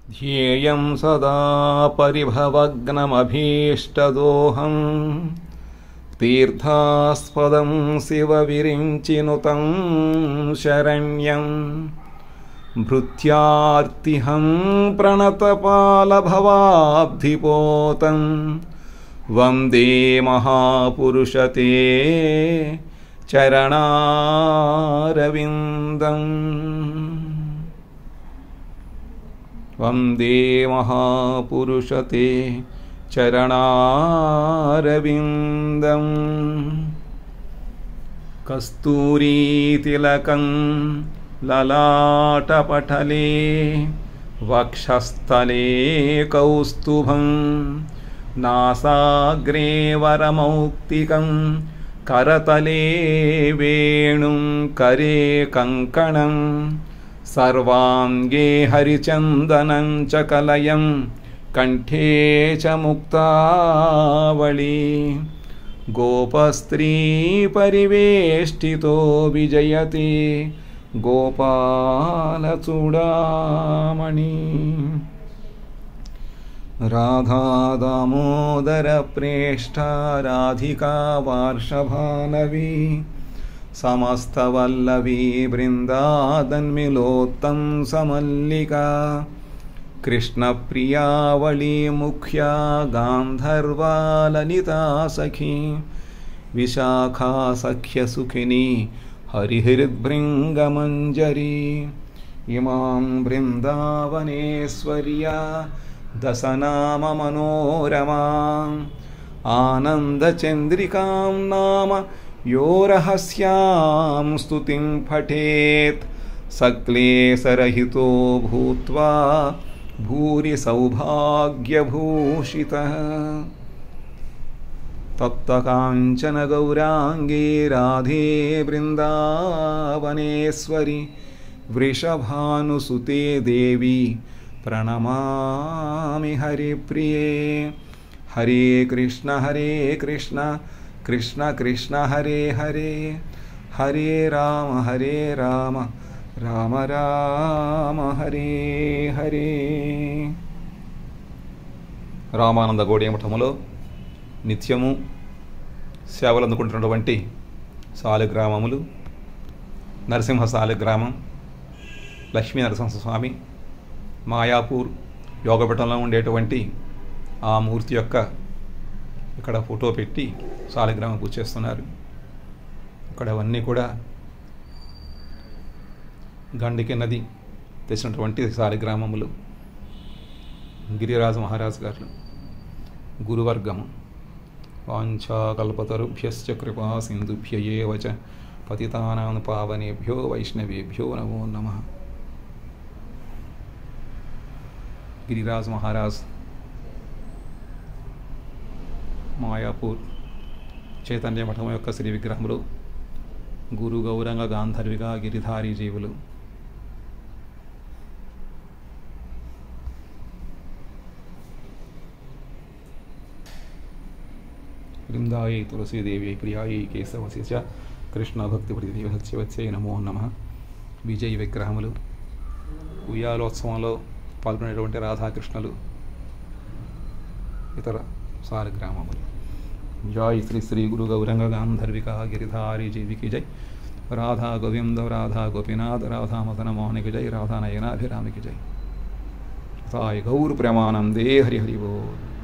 ध्येयं सदा परिभवग्नमभीष्टदोहं तीर्थास्पदं शिवविरिञ्चिनुतं शरण्यं भृत्यार्तिहं प्रणतपालभवाब्धिपोतं वन्दे महापुरुषते चरणारविन्दम् वन्दे महापुरुषते चरणारविन्दम् कस्तूरीतिलकं ललाटपटले वक्षस्थले कौस्तुभं नासाग्रे वरमौक्तिकं करतले वेणुं करे कङ्कणं सर्वाङ्गे हरिचन्दनं च कलयं कण्ठे च मुक्तावली गोपस्त्रीपरिवेष्टितो विजयते गोपालचूडामणि राधा दामोदरप्रेष्ठा राधिका वार्षभानवी समस्तवल्लवी वृन्दादन्मिलोत्तं समल्लिका कृष्णप्रियावळी मुख्या गान्धर्वा ललिता सखी विशाखा सख्यसुखिनी हरिहृद्भृङ्गमञ्जरी इमां वृन्दावनेश्वर्या दशनाममनोरमाम् आनन्दचन्द्रिकां नाम यो रहस्यां स्तुतिं पठेत् सक्लेशरहितो भूत्वा भूरि सौभाग्यभूषितः तप्तकाञ्चन गौराङ्गी राधे वृन्दावनेश्वरि वृषभानुसुते देवी प्रणमामि हरिप्रिये हरे कृष्ण कृष्ण कृष्ण हरे हरे हरे राम राम राम हरे हरे రామానంద గౌడీయ మఠములో నిత్యము సేవలు అందుకుంటున్నటువంటి సాలిగ్రామములు నరసింహ సాలిగ్రామం లక్ష్మీ నరసింహస్వామి మాయాపూర్ యోగపీఠంలో ఉండేటువంటి ఆ మూర్తి యొక్క ఇక్కడ ఫోటో పెట్టి సాలిగ్రామం పూజ చేస్తున్నారు. ఇక్కడ అవన్నీ కూడా గండికి నది తెచ్చినటువంటి సాలిగ్రామములు. గిరిరాజ మహారాజు గారు గురువర్గము వాంఛాకల్పతరుభ్యశ్చ కృపా సింధుభ్య ఏవ చ పతితానాం పావనేభ్యో వైష్ణవేభ్యో నమో నమః. గిరిరాజ్ మహారాజ్ మాయాపూర్ చైతన్య మఠం యొక్క శ్రీ విగ్రహములు గురు గౌరంగ గాంధర్విగా గిరిధారీ జీవులు. వృందాయై తులసీదేవి ప్రియాయై కేశవస్య చ కృష్ణ భక్తి ప్రతివత్సై నమో నమః. విజయ్ విగ్రహములు ఉయ్యాలోత్సవంలో పాల్గొనేటువంటి రాధాకృష్ణులు ఇతర సాలిగ్రామములు. జై శ్రీ శ్రీ గురు గౌరంగ గాంధర్విక గిరిధారీ జీవికి జై. రాధా గోవింద రాధా గోపీనాథ రాధా మదన మోహనికి జై. రాధా నయనాభిరామికి జై. సాయి గౌర్ ప్రేమానందే హరి హరి బోల్.